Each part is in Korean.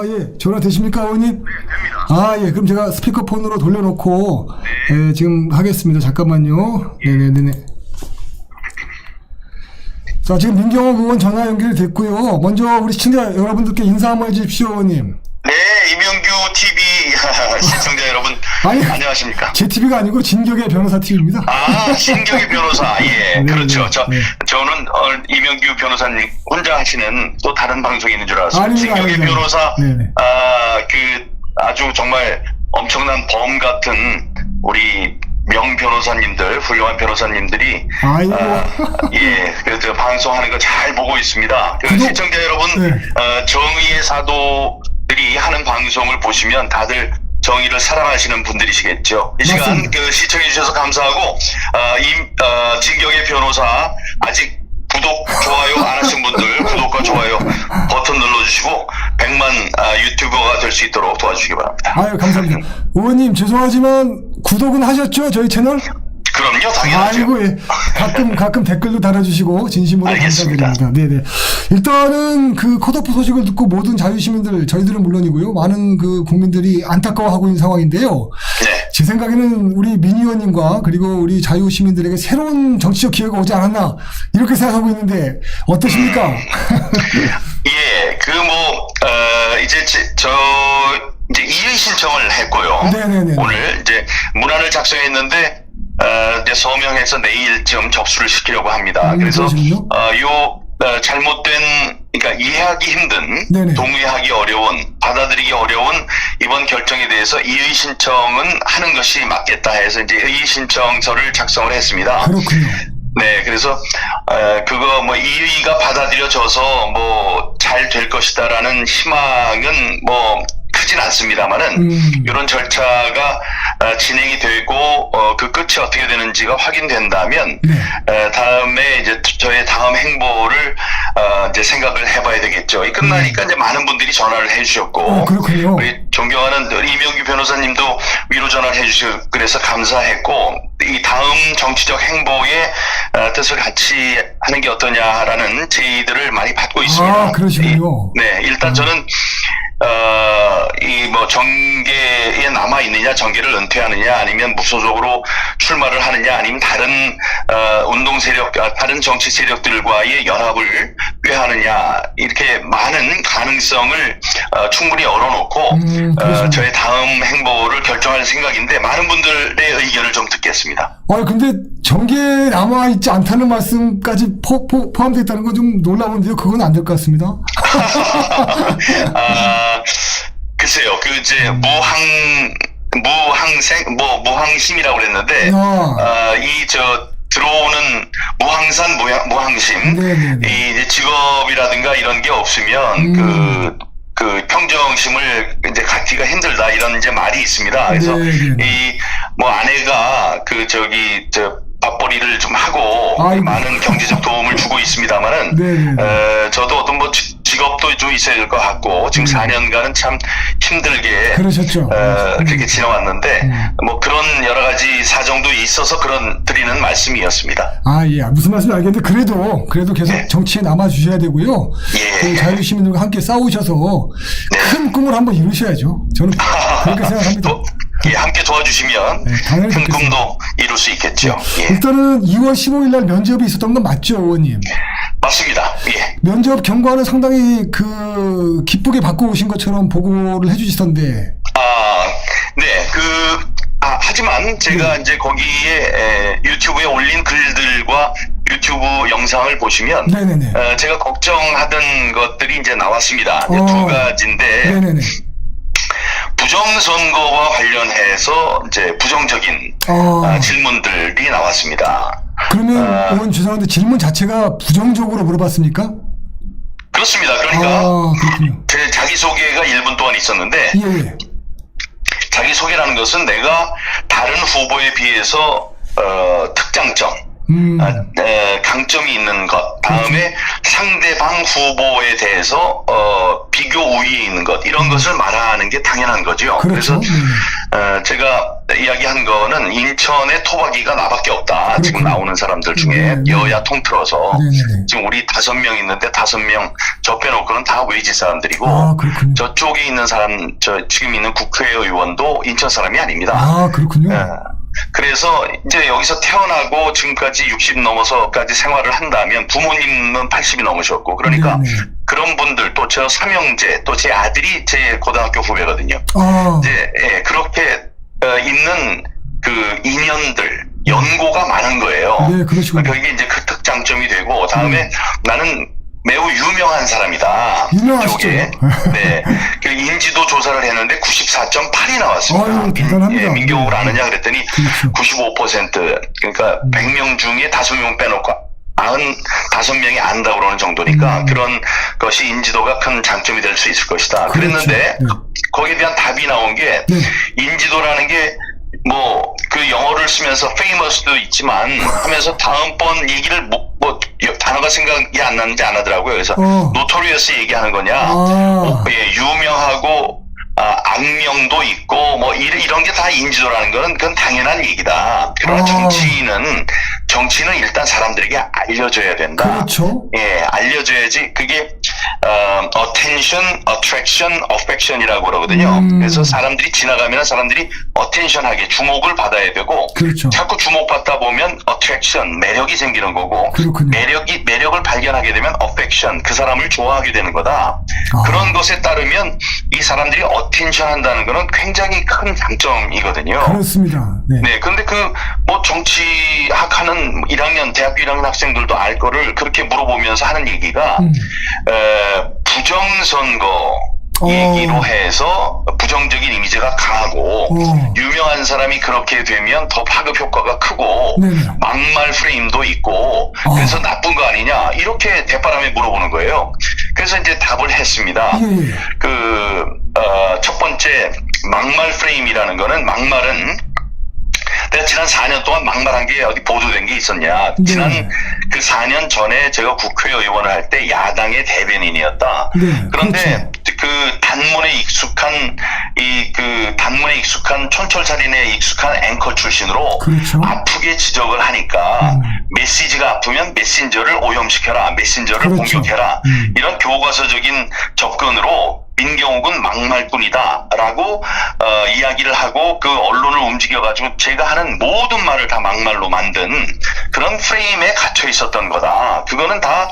예. 전화 되십니까, 의원님? 네, 됩니다. 예. 그럼 제가 스피커폰으로 돌려놓고, 예, 지금 하겠습니다. 잠깐만요. 네네네네. 자, 지금 민경호 의원 전화 연결됐고요. 먼저 우리 시청자 여러분들께 인사 한번 해주십시오, 의원님. 네, 이명규 TV 시청자 여러분, 아니, 안녕하십니까? 제 TV가 아니고 진격의 변호사 TV입니다. 신경의 변호사, 예, 네, 그렇죠. 네. 저는 이명규 변호사님 혼자 하시는 또 다른 방송이 있는 줄 알았어요. 아닙니다, 신경의 아닙니다. 변호사, 네네. 아주 정말 엄청난 범 같은 우리 명 변호사님들, 훌륭한 변호사님들이, 아이고. 예, 저 방송하는 거 잘 보고 있습니다. 시청자 여러분, 네. 정의의 사도들이 하는 방송을 보시면 다들 정의를 사랑하시는 분들이시겠죠. 이 시간 맞습니다. 시청해 주셔서 감사하고, 진격의 변호사 아직 구독, 좋아요 안 하신 분들 구독과 좋아요 버튼 눌러주시고 100만 유튜버가 될 수 있도록 도와주시기 바랍니다. 감사합니다. 의원님, 죄송하지만 구독은 하셨죠? 저희 채널? 그럼요, 당연하죠. 아이고, 예. 가끔 댓글도 달아주시고 진심으로 알겠습니다. 감사드립니다. 네네. 일단은 그 컷오프 소식을 듣고 모든 자유시민들, 저희들은 물론이고요, 많은 그 국민들이 안타까워하고 있는 상황인데요. 네. 제 생각에는 우리 민 의원님과 그리고 우리 자유시민들에게 새로운 정치적 기회가 오지 않았나 이렇게 생각하고 있는데 어떠십니까? 예, 이제 이의 신청을 했고요. 네네네. 오늘 이제 문안을 작성했는데 이제 서명해서 내일쯤 접수를 시키려고 합니다. 그래서 그러시군요. 잘못된, 그러니까 이해하기 힘든, 네네. 동의하기 어려운, 받아들이기 어려운 이번 결정에 대해서 이의 신청은 하는 것이 맞겠다 해서 이제 이의 신청서를 작성을 했습니다. 그렇군요. 네, 그래서 그거 이의가 받아들여져서 잘 될 것이다라는 희망은 크진 않습니다만은 이런 절차가 진행이 되고 그 끝이 어떻게 되는지가 확인된다면 다음에 이제 저의 다음 행보를 이제 생각을 해봐야 되겠죠. 이 끝나니까 이제 많은 분들이 전화를 해주셨고 그렇군요. 우리 존경하는 이명규 변호사님도 위로 전화를 해주시고 그래서 감사했고 이 다음 정치적 행보의 뜻을 같이 하는 게 어떠냐라는 제의들을 많이 받고 있습니다. 그러시군요. 네, 일단 저는 정계에 남아 있느냐, 정계를 은퇴하느냐, 아니면 무소속으로 출마를 하느냐, 아니면 다른 운동 세력, 다른 정치 세력들과의 연합을 꾀하느냐, 이렇게 많은 가능성을 충분히 열어놓고 저의 다음 행보를 결정할 생각인데 많은 분들의 의견을 좀 듣겠습니다. 근데 정계에 남아있지 않다는 말씀까지 포함되어 있다는 건 좀 놀라운데요. 그건 안 될 것 같습니다. 글쎄요, 무항심이라고 그랬는데, 들어오는 무항산, 무항심, 이 직업이라든가 이런 게 없으면, 평정심을 이제 갖기가 힘들다, 이런 이제 말이 있습니다. 그래서, 아내가 밥벌이를 좀 하고, 많은 경제적 도움을 주고 있습니다만은, 저도 어떤 직업도 좀 있어야 될 것 같고 지금 4년간은 참 힘들게 그러셨죠. 그렇게 지나왔는데 그런 여러 가지 사정도 있어서 드리는 말씀이었습니다. 예. 무슨 말씀인지 알겠는데 그래도 계속 정치에 남아 주셔야 되고요. 예. 자유시민들과 함께 싸우셔서 큰 꿈을 한번 이루셔야죠. 저는 그렇게 생각합니다. 함께 도와주시면 큰 꿈도 이룰 수 있겠죠. 일단은 2월 15일 날 면접이 있었던 건 맞죠, 의원님? 맞습니다. 예. 면접 경과는 상당히 기쁘게 받고 오신 것처럼 보고를 해주시던데. 네. 하지만 제가 이제 거기에 유튜브에 올린 글들과 유튜브 영상을 보시면 제가 걱정하던 것들이 이제 나왔습니다. 이제 두 가지인데 부정선거와 관련해서 이제 부정적인 질문들이 나왔습니다. 그러면 의원 죄송한데 질문 자체가 부정적으로 물어봤습니까? 그렇습니다. 그러니까 제 자기소개가 1분 동안 있었는데 자기소개라는 것은 내가 다른 후보에 비해서 특장점, 강점이 있는 것, 다음에 상대방 후보에 대해서 비교 우위에 있는 것, 이런 것을 말하는 게 당연한 거죠. 그래서 제가 이야기한 거는 인천에 토박이가 나밖에 없다. 그렇군요. 지금 나오는 사람들 중에 네, 네. 여야 통틀어서 네네네. 지금 우리 5명 있는데 5명 저 빼놓고는 다 외지 사람들이고 아, 그렇군요. 저쪽에 있는 사람, 지금 있는 국회의원도 인천 사람이 아닙니다. 아, 그렇군요. 예. 그래서 이제 여기서 태어나고 지금까지 60 넘어서까지 생활을 한다면 부모님은 80이 넘으셨고 그러니까 네네. 그런 분들 또 저 삼형제 또 제 아들이 제 고등학교 후배거든요. 아, 이제 그렇게 있는 그 인연들 연고가 많은 거예요. 네, 그러시군요. 그러니까 이게 이제 그 특장점이 되고 다음에 나는 매우 유명한 사람이다. 유명하시죠? 쪽에. 네. 그 인지도 조사를 했는데 94.8이 나왔습니다. 아유, 대단합니다. 민경욱을 아느냐 그랬더니 그렇죠. 95%. 그러니까 100명 중에 5명 빼놓고 95명이 안다고 그러는 정도니까 그런 것이 인지도가 큰 장점이 될 수 있을 것이다. 그렇죠. 그랬는데 네. 거기에 대한 답이 나온 게 네. 인지도라는 게 뭐 그 영어를 쓰면서 famous도 있지만 하면서 다음번 얘기를 뭐 단어가 생각이 안 나는지 안 하더라고요. 그래서 notorious 얘기하는 거냐, 예, 유명하고 악명도 있고 뭐 이런 게 다 인지도라는 거는 그건 당연한 얘기다. 그러나 정치인은 일단 사람들에게 알려줘야 된다. 그렇죠. 예, 알려줘야지. 그게 attention, attraction, affection이라고 그러거든요. 그래서 사람들이 지나가면 사람들이 attention하게 주목을 받아야 되고, 그렇죠. 자꾸 주목받다 보면 attraction, 매력이 생기는 거고, 그렇군요. 매력을 발견하게 되면 affection, 그 사람을 좋아하게 되는 거다. 그런 것에 따르면 이 사람들이 attention 한다는 거는 굉장히 큰 장점이거든요. 그렇습니다. 네. 네, 근데 뭐 정치학 하는 1학년, 대학교 1학년 학생들도 알 거를 그렇게 물어보면서 하는 얘기가, 부정선거 얘기로 해서 부정적인 이미지가 강하고, 유명한 사람이 그렇게 되면 더 파급 효과가 크고, 네네. 막말 프레임도 있고, 그래서 나쁜 거 아니냐, 이렇게 대바람에 물어보는 거예요. 그래서 이제 답을 했습니다. 예. 첫 번째, 막말 프레임이라는 거는, 막말은 내가 지난 4년 동안 막말한 게 어디 보도된 게 있었냐. 네. 지난 그 4년 전에 제가 국회의원을 할 때 야당의 대변인이었다. 네, 그런데 그렇죠. 그 단문에 익숙한 촌철살인에 익숙한 앵커 출신으로 그렇죠. 아프게 지적을 하니까 메시지가 아프면 메신저를 오염시켜라, 메신저를 그렇죠. 공격해라, 이런 교과서적인 접근으로 민경욱은 막말꾼이다라고 이야기를 하고 그 언론을 움직여가지고 제가 하는 모든 말을 다 막말로 만든 그런 프레임에 갇혀 있었던 거다. 그거는 다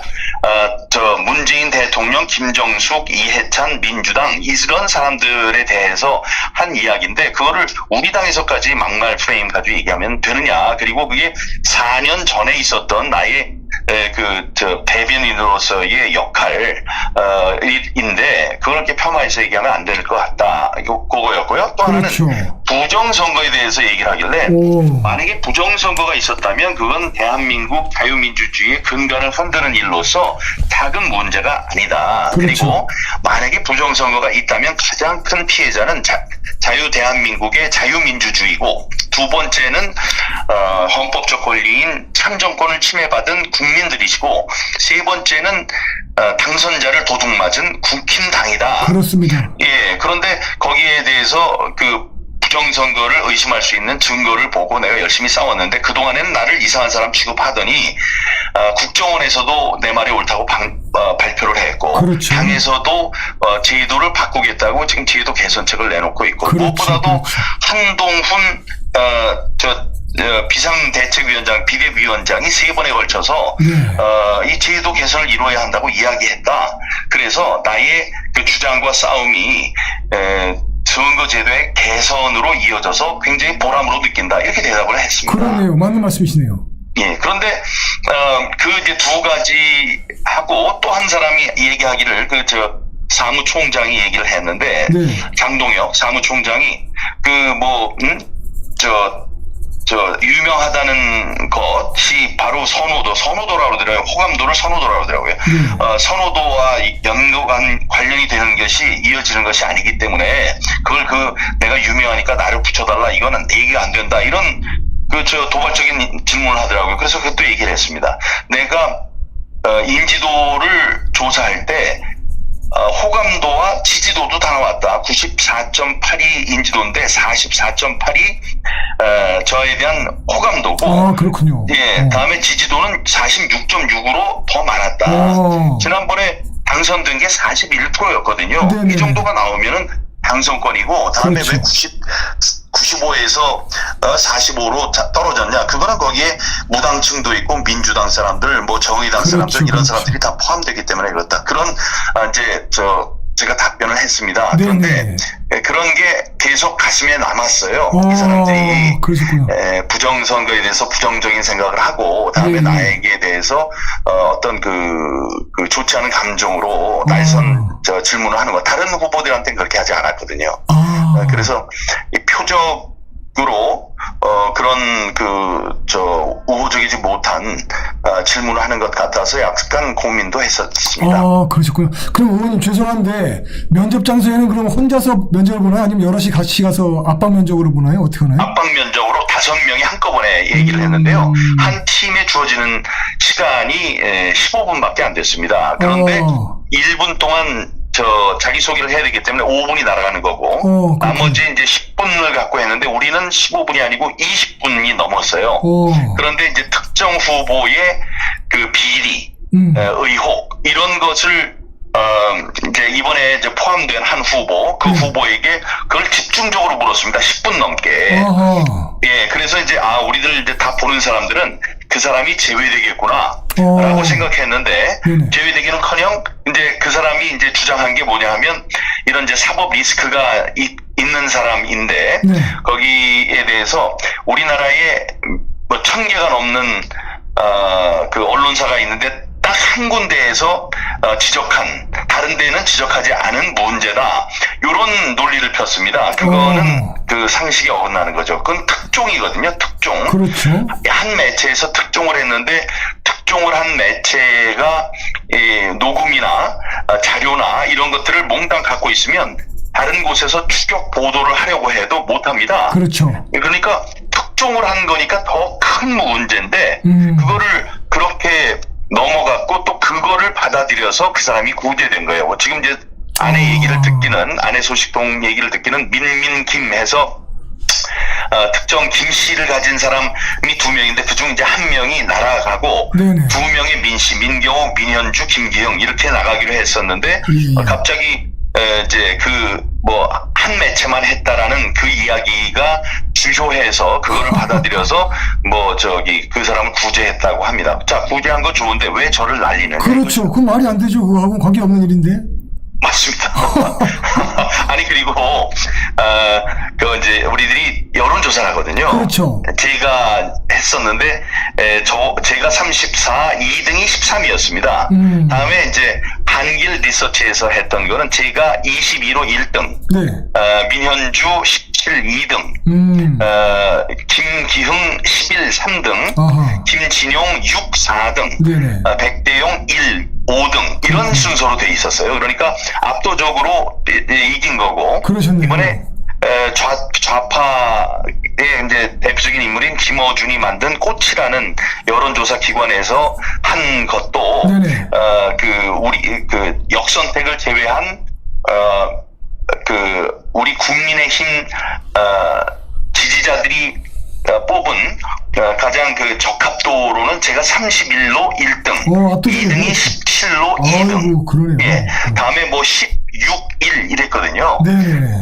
문재인 대통령, 김정숙, 이해찬, 민주당 이런 사람들에 대해서 한 이야기인데 그거를 우리 당에서까지 막말 프레임 가지고 얘기하면 되느냐. 그리고 그게 4년 전에 있었던 나의 대변인으로서의 역할인데 그걸 이렇게 폄하해서 얘기하면 안 될 것 같다. 그거였고요. 또 그렇죠. 하나는 부정선거에 대해서 얘기를 하길래 만약에 부정선거가 있었다면 그건 대한민국 자유민주주의의 근간을 흔드는 일로서 작은 문제가 아니다. 그렇죠. 그리고 만약에 부정선거가 있다면 가장 큰 피해자는 대한민국의 자유민주주의고 두 번째는 헌법적 권리인 참정권을 침해받은 국민들이시고 세 번째는 당선자를 도둑맞은 국힘당이다. 그렇습니다. 예, 그런데 거기에 대해서 그 부정선거를 의심할 수 있는 증거를 보고 내가 열심히 싸웠는데 그동안에는 나를 이상한 사람 취급하더니 국정원에서도 내 말이 옳다고 발표를 했고 그렇죠. 당에서도 제도를 바꾸겠다고 지금 제도 개선책을 내놓고 있고 그렇죠. 무엇보다도 그렇죠. 한동훈 비상대책위원장, 비대위원장이 3번에 걸쳐서 이 제도 개선을 이루어야 한다고 이야기했다. 그래서 나의 그 주장과 싸움이 선거제도의 개선으로 이어져서 굉장히 보람으로 느낀다. 이렇게 대답을 했습니다. 그러네요. 맞는 말씀이시네요. 예, 그런데 그 이제 두 가지 하고 또 한 사람이 얘기하기를 사무총장이 얘기를 했는데 네. 장동혁 사무총장이 유명하다는 것이 바로 선호도라고 그러더라고요. 호감도를 선호도라고 그러더라고요. 선호도와 관련이 되는 것이 이어지는 것이 아니기 때문에 그걸 내가 유명하니까 나를 붙여달라 이거는 얘기가 안 된다 이런 도발적인 질문을 하더라고요. 그래서 그것도 얘기를 했습니다. 내가 인지도를 조사할 때 호감도와 지지도도 다 나왔다. 94.8이 인지도인데 44.8이 저에 대한 호감도고. 그렇군요. 예, 다음에 지지도는 46.6으로 더 많았다. 지난번에 당선된 게 41%였거든요. 네네. 이 정도가 나오면은 당선권이고, 다음에 그렇죠. 왜 95에서 45로 떨어졌냐? 그거는 거기에 무당층도 있고 민주당 사람들, 뭐 정의당 그렇죠, 사람들 이런 그렇죠. 사람들이 다 포함되기 때문에 그렇다. 그런 이제 제가 답변을 했습니다. 네네. 그런데 그런 게 계속 가슴에 남았어요. 이 사람들이 그러셨구나. 부정선거에 대해서 부정적인 생각을 하고, 다음에 나에게 대해서 어떤 그 좋지 않은 감정으로 날선 질문을 하는 거. 다른 후보들한테는 그렇게 하지 않았거든요. 그래서 이 표적으로 그런 우호적이지 못한 질문을 하는 것 같아서 약간 고민도 했었습니다. 그러셨군요. 그럼 의원님 죄송한데 면접 장소에는 그럼 혼자서 면접을 보나요? 아니면 여럿이 같이 가서 압박 면접으로 보나요? 어떻게 하나요? 압박 면접으로 5명이 한꺼번에 얘기를 했는데요. 한 팀에 주어지는 시간이 15분밖에 안 됐습니다. 그런데 1분 동안 자기소개를 해야 되기 때문에 5분이 날아가는 거고, 나머지 이제 10분을 갖고 했는데 우리는 15분이 아니고 20분이 넘었어요. 그런데 이제 특정 후보의 그 비리, 의혹, 이런 것을 이제 이번에 이제 포함된 한 후보, 그 후보에게 그걸 집중적으로 물었습니다. 10분 넘게. 예, 그래서 이제 우리들 이제 다 보는 사람들은 그 사람이 제외되겠구나 라고 생각했는데, 제외되기는커녕 이제 그 사람이 이제 주장한 게 뭐냐 하면, 이런 이제 사법 리스크가 있는 사람인데, 거기에 대해서 우리나라에 뭐 1000개가 넘는 그 언론사가 있는데 딱 한 군데에서 지적한, 다른 데는 지적하지 않은 문제다, 요런 논리를 폈습니다. 그거는 그 상식에 어긋나는 거죠. 그건 특종이거든요. 특종. 그렇죠. 한 매체에서 특종을 했는데, 특종을 한 매체가 녹음이나 자료나 이런 것들을 몽땅 갖고 있으면 다른 곳에서 추격 보도를 하려고 해도 못합니다. 그렇죠. 그러니까 특종을 한 거니까 더 큰 문제인데, 그거를 그렇게 넘어갔고 또 그거를 받아들여서 그 사람이 구제된 거예요. 지금 이제 아내 얘기를 듣기는, 아내 소식통 얘기를 듣기는 민민김 해서 특정 김 씨를 가진 사람이 2명인데 그중 이제 1명이 날아가고, 2명의 민 씨, 민경욱, 민현주, 김기영 이렇게 나가기로 했었는데, 갑자기 이제 한 매체만 했다라는 그 이야기가 주효해서 그거를 받아들여서 그 사람을 구제했다고 합니다. 자, 구제한 건 좋은데 왜 저를 날리는? 그렇죠. 그 말이 안 되죠. 그거하고는 관계없는 일인데. 맞습니다. 아니, 그리고 이제 우리들이 여론조사를 하거든요. 그렇죠. 제가 했었는데 제가 34, 2등이 13이었습니다. 다음에 이제 한길 리서치에서 했던 거는 제가 22로 1등, 민현주 17 2등, 김기흥 11 3등, 김진용 6 4등, 백대용 1 5등 이런 순서로 돼 있었어요. 그러니까 압도적으로 이긴 거고, 그러셨네요. 이번에 좌파의 이제 대표적인 인물인 김어준이 만든 꽃이라는 여론조사 기관에서 한 것도 우리 역선택을 제외한 우리 국민의힘 지지자들이 뽑은 가장 적합도로는 제가 31로 1등, 2등이 17로 2등, 그러네요. 예, 다음에 16, 1 이랬거든요.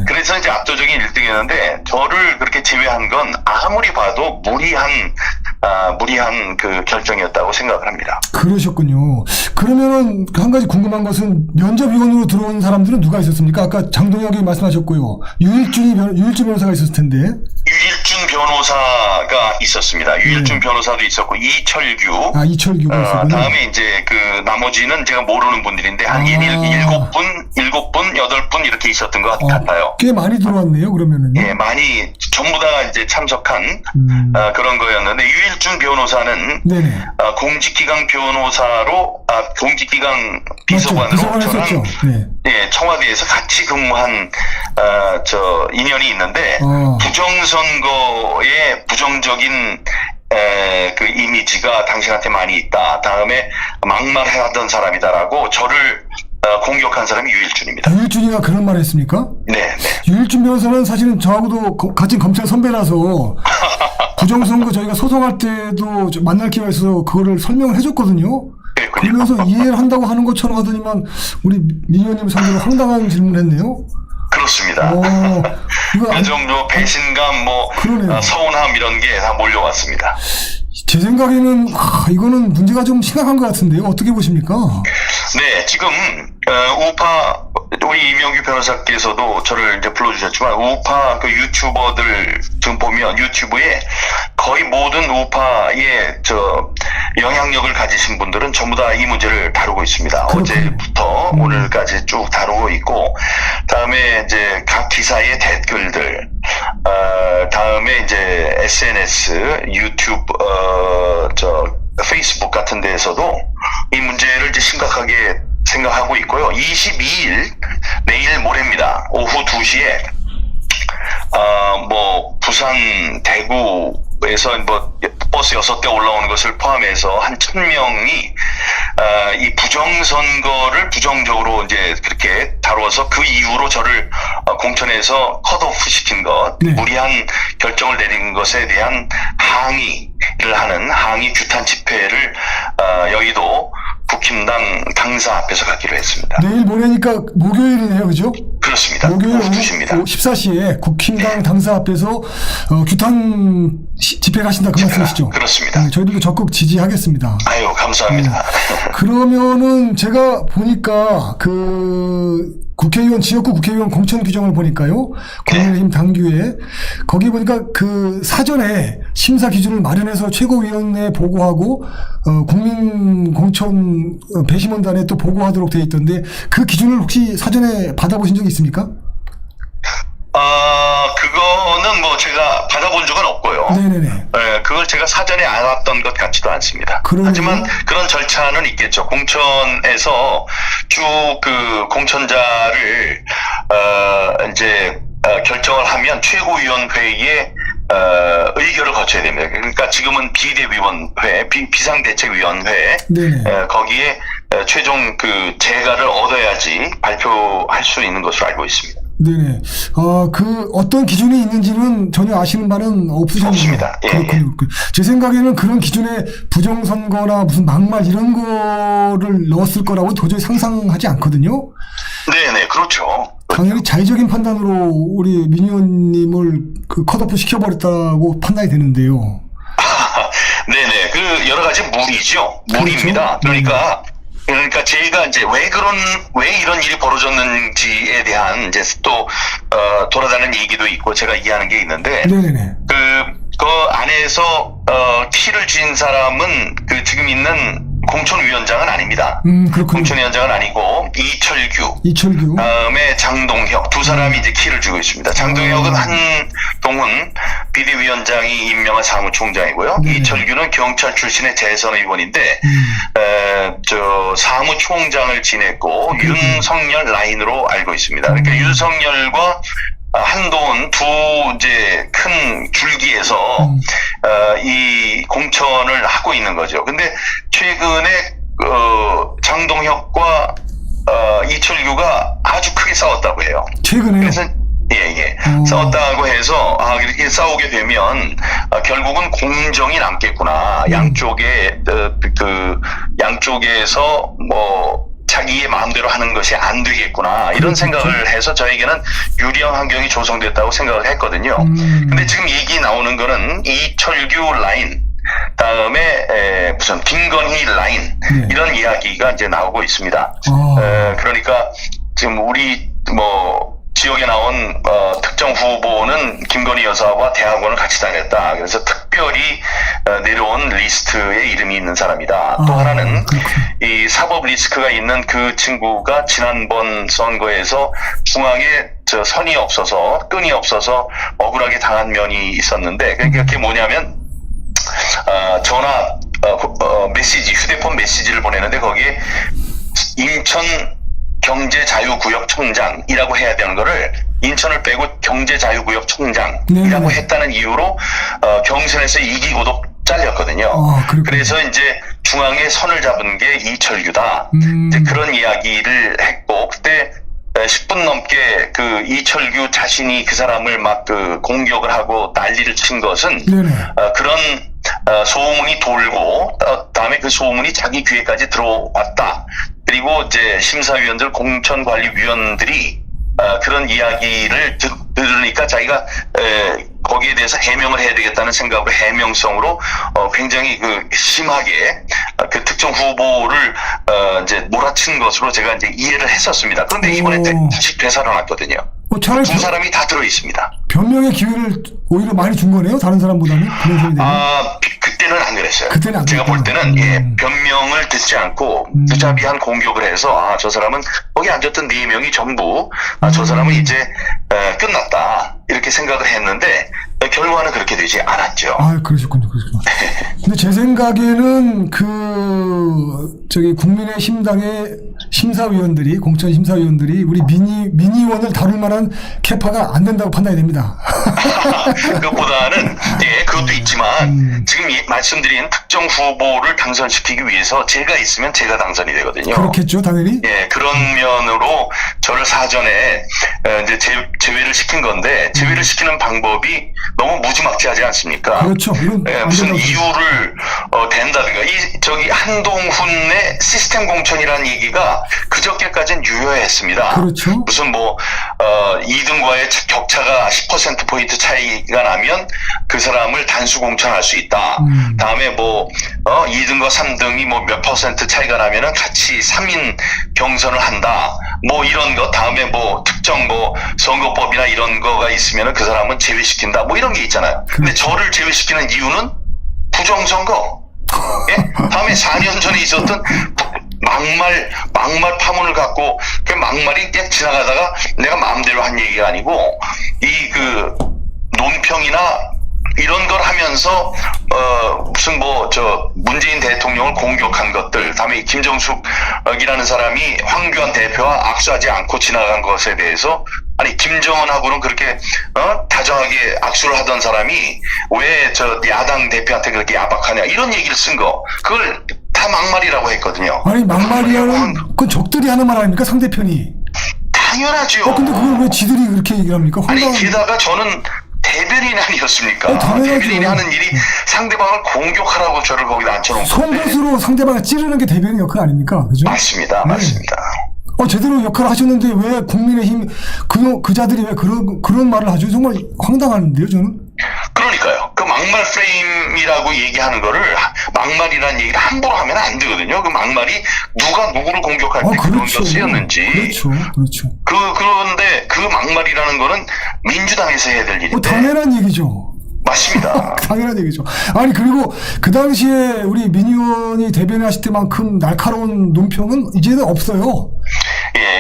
그래서 이제 압도적인 1등이었는데, 저를 그렇게 제외한 건 아무리 봐도 무리한 그 결정이었다고 생각을 합니다. 그러셨군요. 그러면은 한 가지 궁금한 것은 면접위원으로 들어온 사람들은 누가 있었습니까? 아까 장동혁이 말씀하셨고요. 유일준 변호사가 있었을 텐데. 유일준 변호사가 있었습니다. 유일준 변호사도 있었고, 이철규가 있었군요. 다음에 이제 나머지는 제가 모르는 분들인데 한 7분, 8분 이렇게 있었던 것 같아요. 꽤 많이 들어왔네요, 그러면은. 예, 많이 전부 다 이제 참석한 그런 거였는데, 유일준 변호사는 공직기강 변호사로 공직기강 비서관으로 저랑 청와대에서 같이 근무한 인연이 있는데, 부정선거에 부정적인 그 이미지가 당신한테 많이 있다, 다음에 막말하던 사람이다라고 저를 공격한 사람이 유일준입니다. 유일준이가 그런 말을 했습니까? 네. 유일준 변호사는 사실은 저하고도 같은 검찰 선배라서 부정선거 저희가 소송할 때도 만날 기회가 있어서 그거를 설명을 해줬거든요. 그러면서 이해를 한다고 하는 것처럼 하더니만 우리 민 의원님 상대로 황당한 질문을 했네요. 그렇습니다. 좀 배신감, 서운함 이런 게 다 몰려왔습니다. 제 생각에는 이거는 문제가 좀 심각한 것 같은데요. 어떻게 보십니까? 네, 지금 우파 우리 이명규 변호사께서도 저를 이제 불러주셨지만 우파 그 유튜버들 좀 보면 유튜브에 거의 모든 우파의 영향력을 가지신 분들은 전부 다 이 문제를 다루고 있습니다. 어제부터 오늘까지 쭉 다루고 있고, 다음에 이제 각 기사의 댓글들, 다음에 이제 SNS, 유튜브, 페이스북 같은 데에서도 이 문제를 이제 심각하게 생각하고 있고요. 22일, 내일 모레입니다. 오후 2시에, 부산, 대구에서 버스 6대 올라오는 것을 포함해서 한 1000명이, 이 부정선거를 부정적으로 이제 그렇게 다루어서 그 이후로 저를 공천에서 컷오프 시킨 것, 무리한 결정을 내린 것에 대한 항의를 하는 항의 규탄 집회를, 여의도 국힘당 당사 앞에서 갖기로 했습니다. 내일 모레니까 목요일이네요, 그죠? 그렇습니다. 목요일 오후 2시입니다. 14시에 국힘당 당사 앞에서 규탄 집회를 하신다 그 말씀이시죠? 그렇습니다. 네, 저희들도 적극 지지하겠습니다. 아유, 감사합니다. 그러면은 제가 보니까 지역구 국회의원 공천 규정을 보니까요. 국민의힘 당규에 거기 보니까 그 사전에 심사 기준을 마련해서 최고위원회에 보고하고 국민 공천 배심원단에 또 보고하도록 되어 있던데 그 기준을 혹시 사전에 받아보신 적이 있습니까? 그거는 제가 받아본 적은 없고요. 네네네. 네, 그걸 제가 사전에 알았던 것 같지도 않습니다. 하지만 그런 절차는 있겠죠. 공천에서 쭉 그 공천자를, 결정을 하면 최고위원회에 의결을 거쳐야 됩니다. 그러니까 지금은 비대위원회, 비상대책위원회, 거기에 최종 그 재가를 얻어야지 발표할 수 있는 것으로 알고 있습니다. 네네. 어떤 기준이 있는지는 전혀 아시는 바는 없으셨나요? 없습니다. 그렇군요. 제 생각에는 그런 기준에 부정선거나 무슨 막말 이런 거를 넣었을 거라고 도저히 상상하지 않거든요. 네네, 그렇죠. 당연히 자의적인 판단으로 우리 민 의원님을 컷오프 시켜버렸다고 판단이 되는데요. 네네. 그 여러 가지 무리죠. 무리입니다. 그렇죠? 그러니까 제가 이제 왜 이런 일이 벌어졌는지에 대한 이제 또 돌아다니는 얘기도 있고 제가 이해하는 게 있는데, 그 안에서 키를 쥔 사람은 지금 있는 공천위원장은 아닙니다. 공천위원장은 아니고 이철규, 다음에 장동혁 두 사람이 이제 키를 쥐고 있습니다. 장동혁은 한동훈 비대위원장이 임명한 사무총장이고요. 이철규는 경찰 출신의 재선 의원인데 사무총장을 지냈고 윤석열 라인으로 알고 있습니다. 그러니까 윤석열과 한동훈 두 이제 큰 줄기에서 이 공천을 하고 있는 거죠. 근데 최근에 장동혁과 이철규가 아주 크게 싸웠다고 해요. 최근에요? 그래서 싸웠다고 해서 이렇게 싸우게 되면 결국은 공정이 남겠구나. 양쪽에서 자기의 마음대로 하는 것이 안 되겠구나. 이런 생각을 해서 저에게는 유리한 환경이 조성됐다고 생각을 했거든요. 근데 지금 얘기 나오는 거는 이철규 라인, 다음에 무슨 김건희 라인, 이런 이야기가 이제 나오고 있습니다. 그러니까 지금 우리 지역에 나온 특정 후보는 김건희 여사와 대학원을 같이 다녔다. 그래서 특별히 내려온 리스트에 이름이 있는 사람이다. 또 하나는 이 사법 리스크가 있는 그 친구가 지난번 선거에서 중앙에 선이 없어서 끈이 없어서 억울하게 당한 면이 있었는데, 그게 뭐냐면 전화 메시지, 휴대폰 메시지를 보내는데 거기에 인천 경제자유구역청장이라고 해야 되는 거를 인천을 빼고 경제자유구역청장이라고 했다는 이유로 경선에서 이기고도 잘렸거든요. 그래서 이제 중앙에 선을 잡은 게 이철규다. 이제 그런 이야기를 했고, 그때 10분 넘게 그 이철규 자신이 그 사람을 막 그 공격을 하고 난리를 친 것은 그런 소문이 돌고, 다음에 그 소문이 자기 귀에까지 들어왔다. 그리고 이제 심사위원들, 공천관리위원들이 그런 이야기를 들으니까 자기가 거기에 대해서 해명을 해야 되겠다는 생각으로 해명성으로 굉장히 그 심하게 그 특정 후보를 이제 몰아친 것으로 제가 이제 이해를 했었습니다. 그런데 이번에 다시 되살아났거든요. 두 사람이 다 들어 있습니다. 변명의 기회를 오히려 많이 준 거네요, 다른 사람보다는. 그때는 안 그랬어요. 그때는 안 제가 볼 때는 변명을 듣지 않고 무자비한 공격을 해서 저 사람은 거기 앉았던 4명이 전부 저 사람은 이제 끝났다 이렇게 생각을 했는데 결과는 그렇게 되지 않았죠. 그러셨군요. 근데 제 생각에는 국민의힘당의 심사위원들이, 공천 심사위원들이 우리 미니원을 다룰 만한 캐파가 안 된다고 판단이 됩니다. 그것보다는 그것도 있지만 지금 말씀드린 특정 후보를 당선시키기 위해서 제가 있으면 제가 당선이 되거든요. 그렇겠죠, 당연히. 그런 면으로 저를 사전에 이제 제외를 시킨 건데, 제외를 시키는 방법이 너무 무지막지하지 않습니까? 그렇죠. 무슨 이유를 댄다든가. 저기 한동훈의 시스템 공천이라는 얘기가 그저께까지는 유효했습니다. 그렇죠. 무슨 2등과의 격차가 10%포인트 차이가 나면 그 사람을 단수 공천할 수 있다. 다음에 2등과 3등이 몇 퍼센트 차이가 나면은 같이 3인 경선을 한다. 이런 거. 다음에 특정 선거법이나 이런 거가 있으면은 그 사람은 제외시킨다. 이런 게 있잖아요. 근데 저를 제외시키는 이유는 부정선거. 다음에 4년 전에 있었던 막말 파문을 갖고 그 막말이 그냥 지나가다가 내가 마음대로 한 얘기가 아니고 논평이나 이런 걸 하면서 무슨 문재인 대통령을 공격한 것들, 다음에 김정숙이라는 사람이 황교안 대표와 악수하지 않고 지나간 것에 대해서, 아니 김정은하고는 그렇게 다정하게 악수를 하던 사람이 왜 야당 대표한테 그렇게 야박하냐, 이런 얘기를 쓴 거, 그걸 다 막말이라고 했거든요. 아니 막말이야는 그건 적들이 하는 말 아닙니까, 상대편이? 당연하죠. 근데 그걸 왜 지들이 그렇게 얘기를 합니까? 아니 게다가 저는 대변인 아니었습니까? 대변인이 하는 일이 상대방을 공격하라고 저를 거기다 앉혀놓은 건데. 송곳으로 상대방을 찌르는 게 대변인 역할 아닙니까? 그죠? 맞습니다. 맞습니다. 제대로 역할을 하셨는데 왜 국민의힘 그자들이 왜 그런 말을 하죠? 정말 황당한데요, 저는. 그러니까요. 그 막말 프레임이라고 얘기하는 거를, 막말이라는 얘기를 함부로 하면 안 되거든요. 그 막말이 누가 누구를 공격할 때 그런 거 쓰였는지. 그렇죠. 그런데 그 막말이라는 거는 민주당에서 해야 될 일인데. 당연한 얘기죠. 맞습니다. 당연한 얘기죠. 아니 그리고 그 당시에 우리 민 의원이 대변하실 때만큼 날카로운 논평은 이제는 없어요.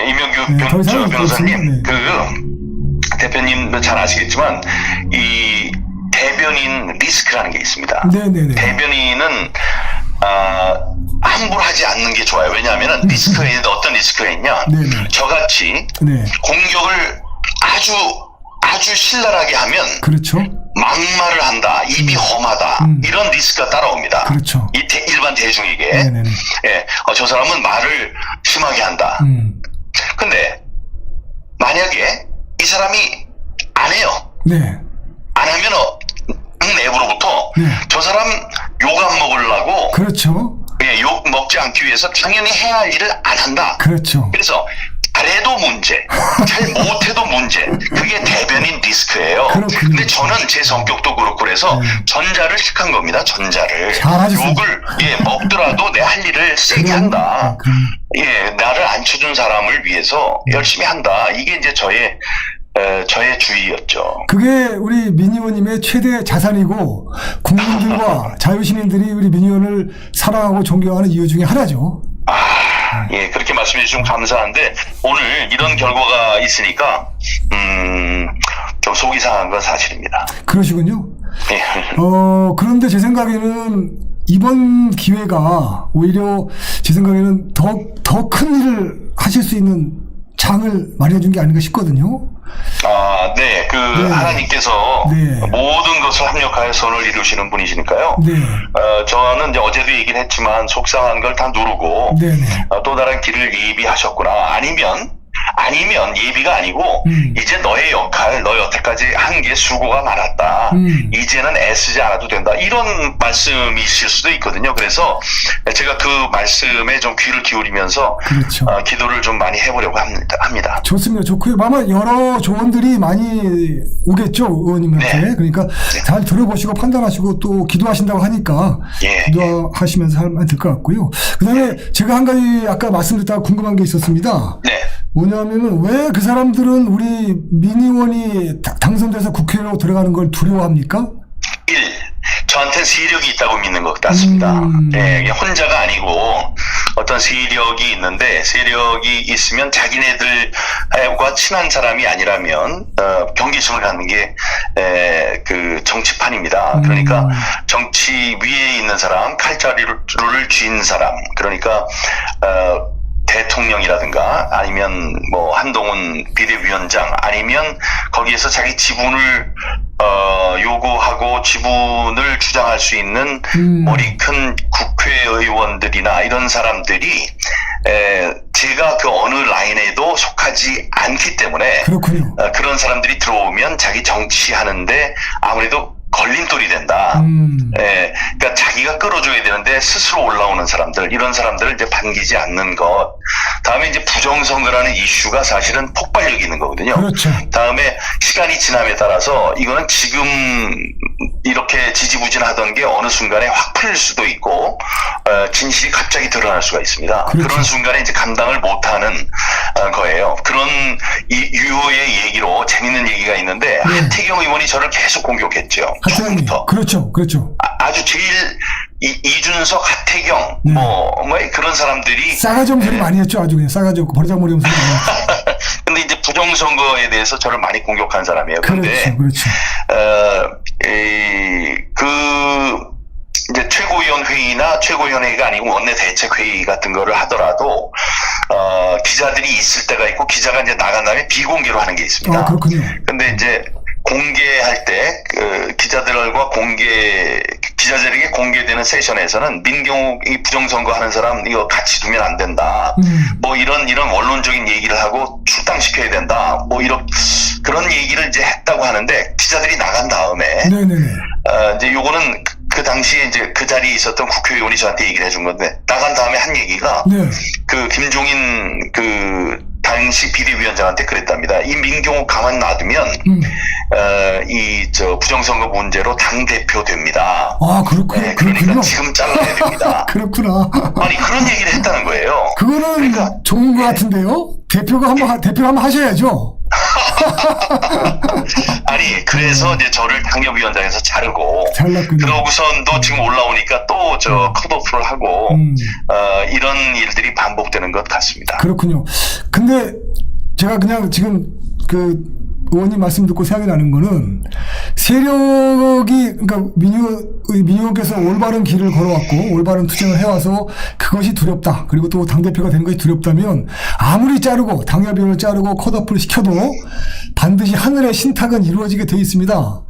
이명규 변호사님, 대표님도 잘 아시겠지만 이 대변인 리스크라는 게 있습니다. 네네네. 대변인은 함부로 하지 않는 게 좋아요. 왜냐하면 리스크가 있는데, 어떤 리스크가 있냐? 네네. 저같이 공격을 아주 신랄하게 하면, 그렇죠. 막말을 한다, 입이 험하다, 이런 리스크가 따라옵니다. 그렇죠. 일반 대중에게. 네네네. 저 사람은 말을 심하게 한다. 근데 만약에 이 사람이 안 해요. 안 하면 내부로부터 저 사람 욕 안 먹으려고, 그렇죠. 욕 먹지 않기 위해서 당연히 해야 할 일을 안 한다. 그렇죠. 그래서 잘해도 문제, 잘 못해도 문제. 그게 대변인 리스크예요. 근데 저는 제 성격도 그렇고 그래서 전자를 택한 겁니다. 전자를. 욕을 먹더라도 내 할 일을 세게 한다. 나를 앉혀준 사람을 위해서 열심히 한다. 이게 이제 저의 주의였죠. 그게 우리 민 의원님의 최대 자산이고, 국민들과 자유시민들이 우리 민 의원을 사랑하고 존경하는 이유 중에 하나죠. 그렇게 말씀해 주시면 감사한데, 오늘 이런 결과가 있으니까 좀 속이 상한 건 사실입니다. 그러시군요. 그런데 제 생각에는 이번 기회가 오히려 제 생각에는 더 큰 일을 하실 수 있는 장을 마련해 준 게 아닌가 싶거든요. 네. 네. 하나님께서 네. 모든 것을 합력하여 선을 이루시는 분이시니까요. 네. 저는 이제 어제도 얘기를 했지만 속상한 걸 다 누르고 네네. 또 다른 길을 예비하셨구나. 아니면 예비가 아니고 이제 너의 역할, 너 여태까지 한 게 수고가 많았다. 이제는 애쓰지 않아도 된다. 이런 말씀이실 수도 있거든요. 그래서 제가 그 말씀에 좀 귀를 기울이면서 그렇죠. 기도를 좀 많이 해보려고 합니다. 좋습니다. 좋고요. 아마 여러 조언들이 많이 오겠죠, 의원님한테. 네. 그러니까 잘 들어보시고 판단하시고 또 기도하신다고 하니까 예. 기도하시면서 하면 될 것 같고요. 그다음에 제가 한 가지 아까 말씀드렸다가 궁금한 게 있었습니다. 네. 뭐냐면은 왜 그 사람들은 우리 민의원이 당선돼서 국회로 들어가는 걸 두려워합니까? 1. 저한테는 세력이 있다고 믿는 것 같습니다. 네, 혼자가 아니고 어떤 세력이 있는데 세력이 있으면 자기네들과 친한 사람이 아니라면 경계심을 갖는 게 그 정치판입니다. 그러니까 정치 위에 있는 사람, 칼자루를 쥔 사람, 그러니까 대통령이라든가 아니면 뭐 한동훈 비대위원장 아니면 거기에서 자기 지분을 요구하고 지분을 주장할 수 있는 머리 큰 국회의원들이나 이런 사람들이 제가 그 어느 라인에도 속하지 않기 때문에 그렇군요. 그런 사람들이 들어오면 자기 정치하는데 아무래도 걸림돌이 된다. 그러니까 자기가 끌어줘야 되는데 스스로 올라오는 사람들, 이런 사람들을 이제 반기지 않는 것. 다음에 이제 부정선거라는 이슈가 사실은 폭발력이 있는 거거든요. 그렇죠. 다음에 시간이 지남에 따라서 이거는 지금 이렇게 지지부진하던 게 어느 순간에 확 풀릴 수도 있고 진실이 갑자기 드러날 수가 있습니다. 그렇죠. 그런 순간에 이제 감당을 못하는 거예요. 그런 유효의 얘기로 재밌는 얘기가 있는데 하태경 의원이 저를 계속 공격했죠. 하태경이. 처음부터. 그렇죠. 아주 제일 이준석, 하태경 네. 뭐 그런 사람들이 싸가지 없는 소리 많이 했죠. 아주 그냥 싸가지 없고 버르장머리 없는 소리 많이 했죠. 근데 이제 부정선거에 대해서 저를 많이 공격한 사람이에요. 근데 그렇죠. 이제 최고위원 회의나 최고위원 회의가 아니고 원내대책회의 같은 거를 하더라도 기자들이 있을 때가 있고 기자가 이제 나간 다음에 비공개로 하는 게 있습니다. 그렇군요. 근데 이제 공개할 때 기자들과 기자들에게 공개되는 세션에서는 민경욱 이 부정선거 하는 사람 이거 같이 두면 안 된다. 뭐 이런 원론적인 얘기를 하고 출당시켜야 된다. 뭐 그런 얘기를 이제 했다고 하는데 기자들이 나간 다음에 이제 요거는 그 당시에 이제 그 자리에 있었던 국회의원이 저한테 얘기를 해준 건데 나간 다음에 한 얘기가 그 김종인 당시 비대위원장한테 그랬답니다. 이 민경욱 가만 놔두면 부정선거 문제로 당 대표 됩니다. 그렇군요. 네, 그러니까 지금 잘라야 됩니다. 그렇구나. 아니 그런 얘기를 했다는 거예요. 그거는 그러니까, 좋은 것 같은데요. 대표가 한번 하셔야죠. 아니 그래서 이제 저를 당협위원장에서 자르고 잘랐군요. 그러고선도 지금 올라오니까 또 컷오프를 하고 이런 일들이 반복되는 것 같습니다. 그렇군요. 근데 제가 그냥 지금 의원님 말씀 듣고 생각이 나는 거는 세력이 그러니까 민의원께서 올바른 길을 걸어왔고 올바른 투쟁을 해와서 그것이 두렵다. 그리고 또 당대표가 되는 것이 두렵다면 아무리 자르고 당협위원을 자르고 컷오프를 시켜도 반드시 하늘의 신탁은 이루어지게 돼 있습니다.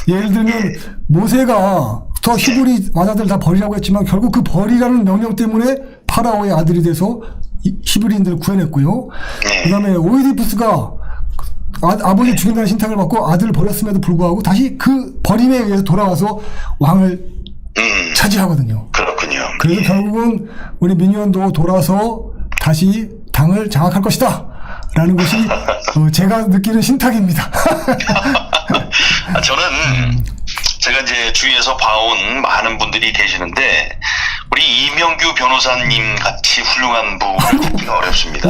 예를 들면 모세가 더 히브리 마자들 다 버리라고 했지만 결국 그 버리라는 명령 때문에 파라오의 아들이 돼서 히브리인들을 구해냈고요. 그다음에 오이디푸스가 아버지 죽인다는 신탁을 받고 아들을 버렸음에도 불구하고 다시 그 버림에 의해서 돌아와서 왕을 차지하거든요. 그렇군요. 그래서 결국은 우리 민의원도 돌아서 다시 당을 장악할 것이다 라는 것이 제가 느끼는 신탁입니다. 저는 제가 이제 주위에서 봐온 많은 분들이 계시는데 우리 이명규 변호사님 같이 훌륭한 분을 꼽기가 어렵습니다.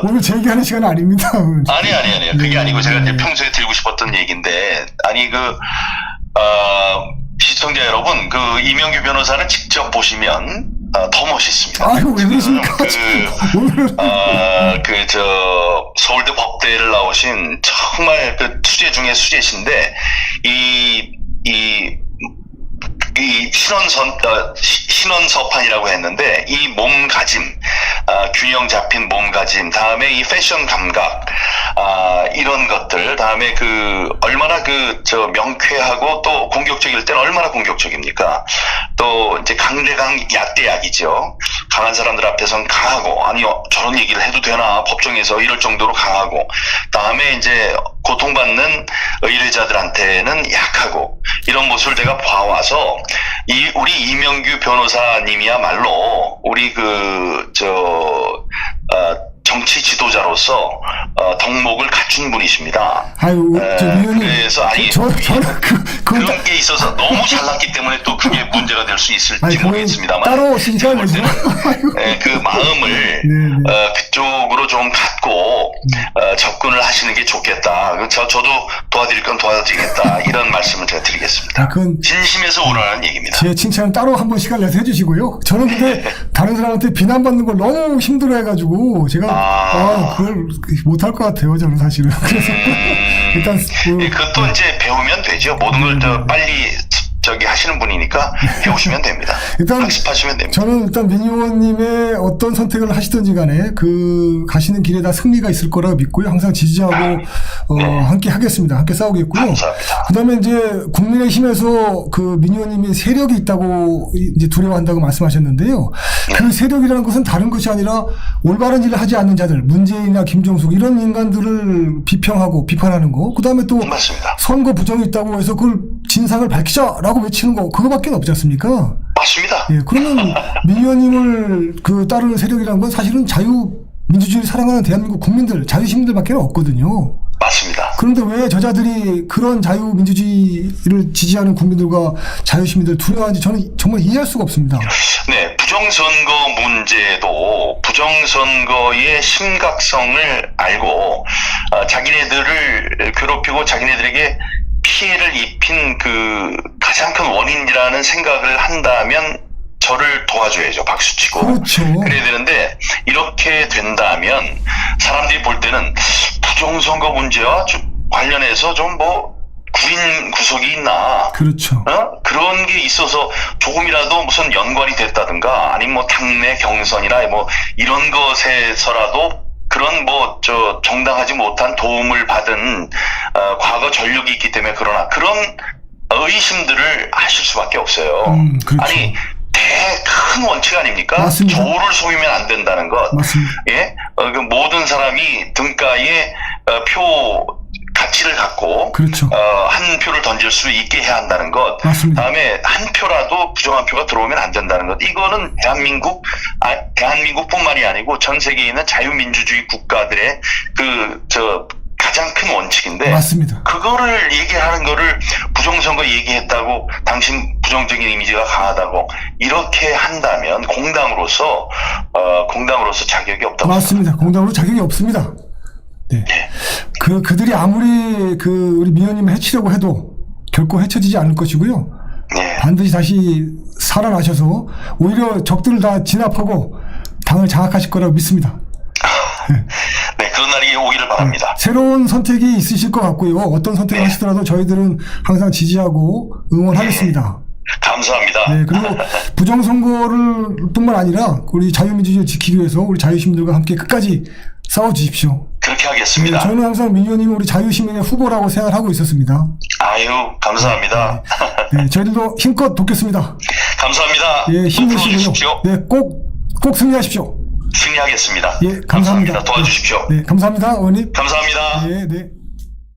오늘 제 얘기하는 시간 아닙니다. 아니요. 그게 아니고 제가 이제 평소에 드리고 싶었던 얘기인데 시청자 여러분 이명규 변호사는 직접 보시면 더 멋있습니다. 아유, 왜 그러십니까? 서울대 법대를 나오신 정말 수재 중에 수재신데 이 신원서판이라고 했는데 이 몸가짐, 균형 잡힌 몸가짐, 다음에 이 패션 감각, 이런 것들, 다음에 얼마나 명쾌하고 또 공격적일 때는 얼마나 공격적입니까? 또 이제 강대강 약대약이죠. 강한 사람들 앞에선 강하고, 아니 저런 얘기를 해도 되나 법정에서 이럴 정도로 강하고, 다음에 이제 고통받는 의뢰자들한테는 약하고, 이런 모습을 내가 봐와서 우리 이명규 변호사님이야말로 우리 정치 지도자로서 덕목을 갖춘 분이십니다. 아유, 위원님. 그래서 저는 그런 게 있어서 너무 잘났기 때문에 또 그게 문제가 될 수 있을지 모르겠습니다만 따로 신청을 그 마음을 그쪽으로 좀 갖고 접근을 하시는 게 좋겠다. 저도 도와드릴 건 도와드리겠다. 이런 말씀을 제가 드리겠습니다. 그건 진심에서 우러나는 얘기입니다. 제 칭찬은 따로 한번 시간 내서 해주시고요. 저는 근데 다른 사람한테 비난받는 걸 너무 힘들어해가지고 제가 그걸 못할 것 같아요. 저는 사실은. 그래서 일단 그것도 이제 배우면 되죠. 모든 걸 더 빨리 하시는 분이니까 배우시면 됩니다. 일단 학습하시면 됩니다. 저는 일단 민 의원님의 어떤 선택을 하시든지 간에 가시는 길에 다 승리가 있을 거라고 믿고요. 항상 지지하고 함께 하겠습니다. 함께 싸우겠고요. 감사합니다. 그다음에 이제 국민의힘에서 민 의원님이 세력이 있다고 이제 두려워한다고 말씀하셨는데요. 그 세력이라는 것은 다른 것이 아니라 올바른 일을 하지 않는 자들, 문재인이나 김종숙 이런 인간들을 비평하고 비판하는 거. 그다음에 또 맞습니다. 선거 부정이 있다고 해서 그걸 진상을 밝히자라고 외치는 거 그거밖에 없지 않습니까? 맞습니다. 예, 그러면 민 의원님을 따르는 세력이라는 건 사실은 자유민주주의를 사랑하는 대한민국 국민들, 자유시민들밖에 없거든요. 맞습니다. 그런데 왜 저자들이 그런 자유민주주의를 지지하는 국민들과 자유시민들을 두려워하는지 저는 정말 이해할 수가 없습니다. 네, 부정선거 문제도 부정선거의 심각성을 알고 자기네들을 괴롭히고 자기네들에게 피해를 입힌 가장 큰 원인이라는 생각을 한다면 저를 도와줘야죠. 박수치고. 그렇죠. 그래야 되는데 이렇게 된다면 사람들이 볼 때는 부정선거 문제와 관련해서 좀 구린 구석이 있나. 그렇죠. 그런 게 있어서 조금이라도 무슨 연관이 됐다든가 아니면 당내 경선이나 이런 것에서라도 그런 정당하지 못한 도움을 받은 과거 전력이 있기 때문에 그러나 그런 의심들을 하실 수밖에 없어요. 그렇죠. 아니 큰 원칙 아닙니까? 맞습니다. 조를 속이면 안 된다는 것. 맞습니다. 예, 모든 사람이 등가에 표 가치를 갖고 그렇죠. 한 표를 던질 수 있게 해야 한다는 것. 맞습니다. 다음에 한 표라도 부정한 표가 들어오면 안 된다는 것. 이거는 대한민국뿐만이 아니고 전 세계에 있는 자유민주주의 국가들의 가장 큰 원칙인데. 맞습니다. 그거를 얘기하는 거를 부정선거 얘기했다고 당신 부정적인 이미지가 강하다고 이렇게 한다면 공당으로서 자격이 없다고. 맞습니다. 공당으로 자격이 없습니다. 네. 그들이 아무리 우리 민 의원님을 해치려고 해도 결코 해쳐지지 않을 것이고요. 네. 반드시 다시 살아나셔서 오히려 적들을 다 진압하고 당을 장악하실 거라고 믿습니다. 네, 그런 날이 오기를 바랍니다. 새로운 선택이 있으실 것 같고요. 어떤 선택을 하시더라도 저희들은 항상 지지하고 응원하겠습니다. 감사합니다. 네, 그리고 부정선거를 뿐만 아니라 우리 자유민주주의를 지키기 위해서 우리 자유시민들과 함께 끝까지 싸워주십시오. 그렇게 하겠습니다. 네, 저는 항상 민 의원님은 우리 자유시민의 후보라고 생각하고 있었습니다. 아유, 감사합니다. 네, 저희들도 힘껏 돕겠습니다. 감사합니다. 예, 힘내시고요. 주십시오. 네, 꼭 승리하십시오. 승리하겠습니다. 예, 감사합니다. 도와주십시오. 네, 감사합니다, 의원님. 감사합니다. 네, 네.